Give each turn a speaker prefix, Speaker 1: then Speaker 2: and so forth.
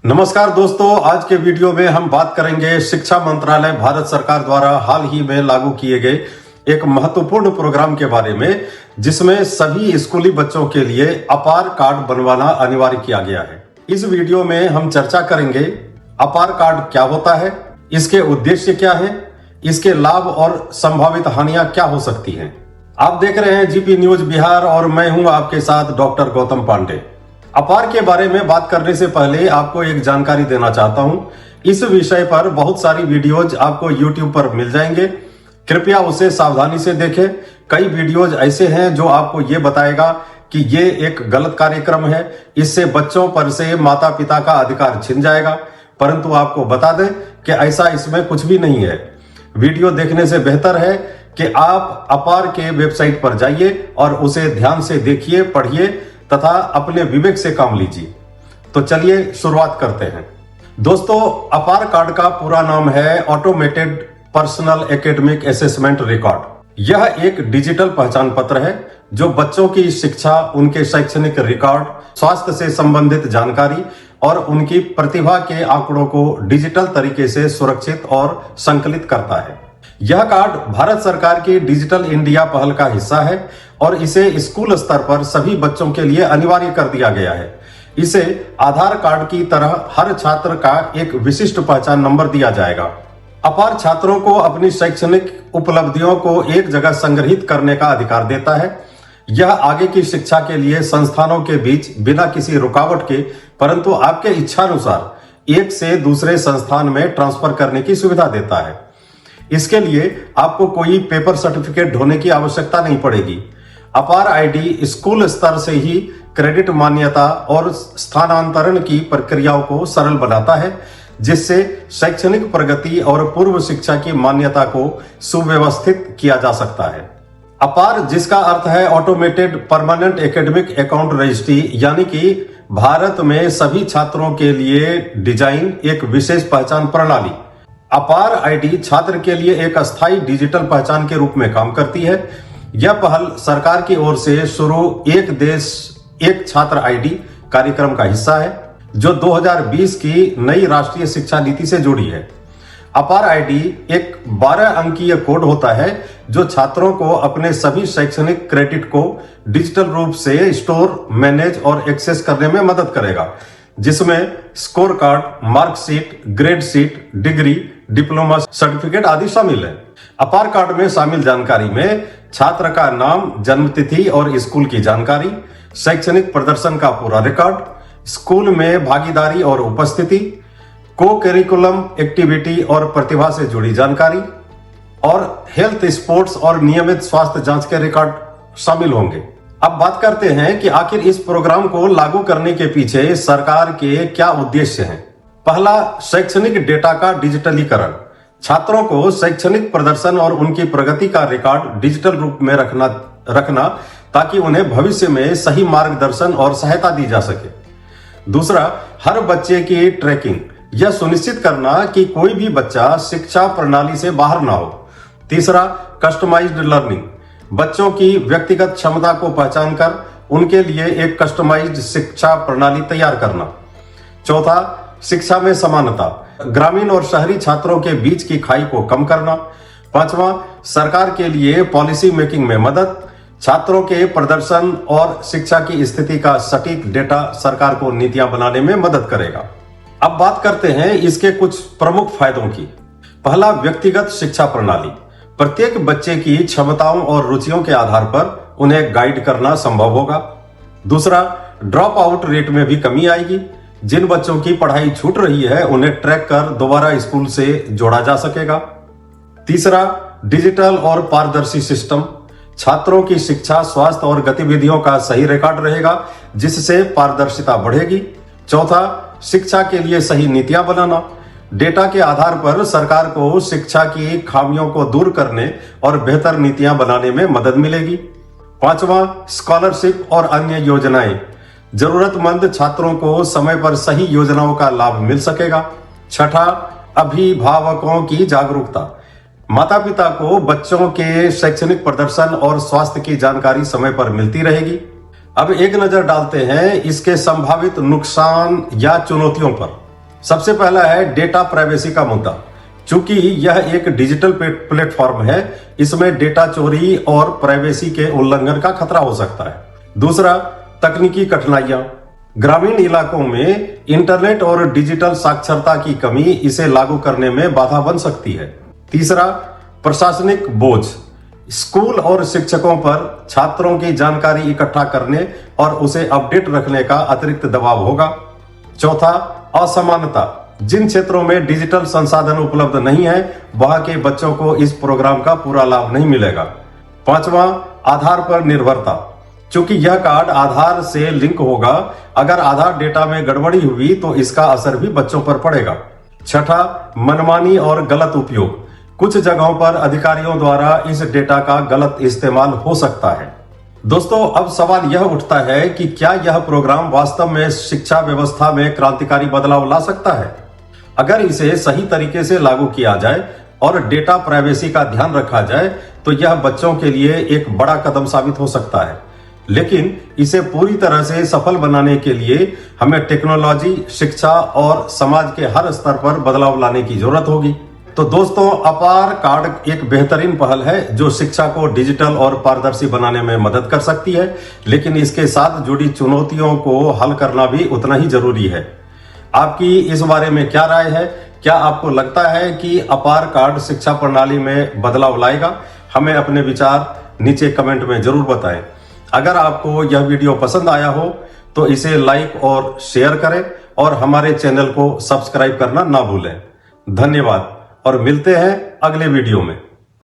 Speaker 1: नमस्कार दोस्तों, आज के वीडियो में हम बात करेंगे शिक्षा मंत्रालय भारत सरकार द्वारा हाल ही में लागू किए गए एक महत्वपूर्ण प्रोग्राम के बारे में, जिसमें सभी स्कूली बच्चों के लिए अपार कार्ड बनवाना अनिवार्य किया गया है। इस वीडियो में हम चर्चा करेंगे अपार कार्ड क्या होता है, इसके उद्देश्य क्या है, इसके लाभ और संभावित हानियां क्या हो सकती हैं। आप देख रहे हैं जीपी न्यूज बिहार और मैं हूं आपके साथ डॉक्टर गौतम पांडे। अपार के बारे में बात करने से पहले आपको एक जानकारी देना चाहता हूं। इस विषय पर बहुत सारी वीडियोज आपको YouTube पर मिल जाएंगे, कृपया उसे सावधानी से देखें। कई वीडियोज ऐसे हैं जो आपको ये बताएगा कि ये एक गलत कार्यक्रम है, इससे बच्चों पर से माता पिता का अधिकार छिन जाएगा, परंतु आपको बता दें कि ऐसा इसमें कुछ भी नहीं है। वीडियो देखने से बेहतर है कि आप अपार के वेबसाइट पर जाइए और उसे ध्यान से देखिए, पढ़िए तथा अपने विवेक से काम लीजिए। तो चलिए शुरुआत करते हैं। दोस्तों, अपार कार्ड का पूरा नाम है automated personal academic assessment record. यह एक डिजिटल पहचान पत्र है जो बच्चों की शिक्षा, उनके शैक्षणिक रिकॉर्ड, स्वास्थ्य से संबंधित जानकारी और उनकी प्रतिभा के आंकड़ों को डिजिटल तरीके से सुरक्षित और संकलित करता है। यह कार्ड भारत सरकार की डिजिटल इंडिया पहल का हिस्सा है और इसे स्कूल स्तर पर सभी बच्चों के लिए अनिवार्य कर दिया गया है। इसे आधार कार्ड की तरह हर छात्र का एक विशिष्ट पहचान नंबर दिया जाएगा। अपार छात्रों को अपनी शैक्षणिक उपलब्धियों को एक जगह संग्रहित करने का अधिकार देता है। यह आगे की शिक्षा के लिए संस्थानों के बीच बिना किसी रुकावट के, परंतु आपके इच्छानुसार एक से दूसरे संस्थान में ट्रांसफर करने की सुविधा देता है। इसके लिए आपको कोई पेपर सर्टिफिकेट ढोने की आवश्यकता नहीं पड़ेगी। अपार आईडी स्कूल स्तर से ही क्रेडिट मान्यता और स्थानांतरण की प्रक्रियाओं को सरल बनाता है, जिससे शैक्षणिक प्रगति और पूर्व शिक्षा की मान्यता को सुव्यवस्थित किया जा सकता है। अपार, जिसका अर्थ है automated permanent academic account registry, यानी कि भारत में सभी छात्रों के लिए डिजाइन एक विशेष पहचान प्रणाली। अपार आईडी छात्र के लिए एक अस्थायी डिजिटल पहचान के रूप में काम करती है। यह पहल सरकार की ओर से शुरू एक देश एक छात्र आईडी कार्यक्रम का हिस्सा है, जो 2020 की नई राष्ट्रीय शिक्षा नीति से जुड़ी है। अपार आईडी एक 12 अंकीय कोड होता है जो छात्रों को अपने सभी शैक्षणिक क्रेडिट को डिजिटल रूप से स्टोर, मैनेज और एक्सेस करने में मदद करेगा, जिसमें score card, marksheet, grade sheet, degree, diploma certificate आदि शामिल है। अपार कार्ड में शामिल जानकारी में छात्र का नाम, जन्मतिथि और स्कूल की जानकारी, शैक्षणिक प्रदर्शन का पूरा रिकॉर्ड, स्कूल में भागीदारी और उपस्थिति, को करिकुलम एक्टिविटी और प्रतिभा से जुड़ी जानकारी और हेल्थ, स्पोर्ट्स और नियमित स्वास्थ्य जांच के रिकॉर्ड शामिल होंगे। अब बात करते हैं कि आखिर इस प्रोग्राम को लागू करने के पीछे सरकार के क्या उद्देश्य हैं। पहला, शैक्षणिक डेटा का डिजिटलीकरण। छात्रों को शैक्षणिक प्रदर्शन और उनकी प्रगति का रिकॉर्ड डिजिटल रूप में रखना ताकि उन्हें भविष्य में सही मार्गदर्शन और सहायता दी जा सके। दूसरा, हर बच्चे की ट्रैकिंग। यह सुनिश्चित करना कि कोई भी बच्चा शिक्षा प्रणाली से बाहर ना हो। तीसरा, कस्टमाइज्ड लर्निंग। बच्चों की व्यक्तिगत क्षमता को पहचान कर उनके लिए एक कस्टमाइज्ड शिक्षा प्रणाली तैयार करना। चौथा, शिक्षा में समानता। ग्रामीण और शहरी छात्रों के बीच की खाई को कम करना। पांचवा, सरकार के लिए पॉलिसी मेकिंग में मदद। छात्रों के प्रदर्शन और शिक्षा की स्थिति का सटीक डेटा सरकार को नीतियां बनाने में मदद करेगा। अब बात करते हैं इसके कुछ प्रमुख फायदों की। पहला, व्यक्तिगत शिक्षा प्रणाली। प्रत्येक बच्चे की क्षमताओं और रुचियों के आधार पर उन्हें गाइड करना संभव होगा। दूसरा, ड्रॉप आउट रेट में भी कमी आएगी। जिन बच्चों की पढ़ाई छूट रही है उन्हें ट्रैक कर दोबारा स्कूल से जोड़ा जा सकेगा। तीसरा, डिजिटल और पारदर्शी सिस्टम। छात्रों की शिक्षा, स्वास्थ्य और गतिविधियों का सही रिकॉर्ड रहेगा, जिससे पारदर्शिता बढ़ेगी। चौथा, शिक्षा के लिए सही नीतियां बनाना। डेटा के आधार पर सरकार को शिक्षा की खामियों को दूर करने और बेहतर नीतियां बनाने में मदद मिलेगी। पांचवा, स्कॉलरशिप और अन्य योजनाएं। जरूरतमंद छात्रों को समय पर सही योजनाओं का लाभ मिल सकेगा। छठा, अभिभावकों की जागरूकता। माता पिता को बच्चों के शैक्षणिक प्रदर्शन और स्वास्थ्य की जानकारी समय पर मिलती रहेगी। अब एक नजर डालते हैं इसके संभावित नुकसान या चुनौतियों पर। सबसे पहला है डेटा प्राइवेसी का मुद्दा। चूंकि यह एक डिजिटल प्लेटफॉर्म है, इसमें डेटा चोरी और प्राइवेसी के उल्लंघन का खतरा हो सकता है। दूसरा, तकनीकी कठिनाइयां। ग्रामीण इलाकों में इंटरनेट और डिजिटल साक्षरता की कमी इसे लागू करने में बाधा बन सकती है। तीसरा, प्रशासनिक बोझ। स्कूल और शिक्षकों पर छात्रों की जानकारी इकट्ठा करने और उसे अपडेट रखने का अतिरिक्त दबाव होगा। चौथा, असमानता। जिन क्षेत्रों में डिजिटल संसाधन उपलब्ध नहीं है, वहां के बच्चों को इस प्रोग्राम का पूरा लाभ नहीं मिलेगा। पांचवा, आधार पर निर्भरता। चूंकि यह कार्ड आधार से लिंक होगा, अगर आधार डेटा में गड़बड़ी हुई तो इसका असर भी बच्चों पर पड़ेगा। छठा, मनमानी और गलत उपयोग। कुछ जगहों पर अधिकारियों द्वारा इस डेटा का गलत इस्तेमाल हो सकता है। दोस्तों, अब सवाल यह उठता है कि क्या यह प्रोग्राम वास्तव में शिक्षा व्यवस्था में क्रांतिकारी बदलाव ला सकता है? अगर इसे सही तरीके से लागू किया जाए और डेटा प्राइवेसी का ध्यान रखा जाए तो यह बच्चों के लिए एक बड़ा कदम साबित हो सकता है। लेकिन इसे पूरी तरह से सफल बनाने के लिए हमें टेक्नोलॉजी, शिक्षा और समाज के हर स्तर पर बदलाव लाने की जरूरत होगी। तो दोस्तों, अपार कार्ड एक बेहतरीन पहल है जो शिक्षा को डिजिटल और पारदर्शी बनाने में मदद कर सकती है, लेकिन इसके साथ जुड़ी चुनौतियों को हल करना भी उतना ही जरूरी है। आपकी इस बारे में क्या राय है? क्या आपको लगता है कि अपार कार्ड शिक्षा प्रणाली में बदलाव लाएगा? हमें अपने विचार नीचे कमेंट में जरूर बताएं। अगर आपको यह वीडियो पसंद आया हो तो इसे लाइक और शेयर करें और हमारे चैनल को सब्सक्राइब करना ना भूलें। धन्यवाद और मिलते हैं अगले वीडियो में।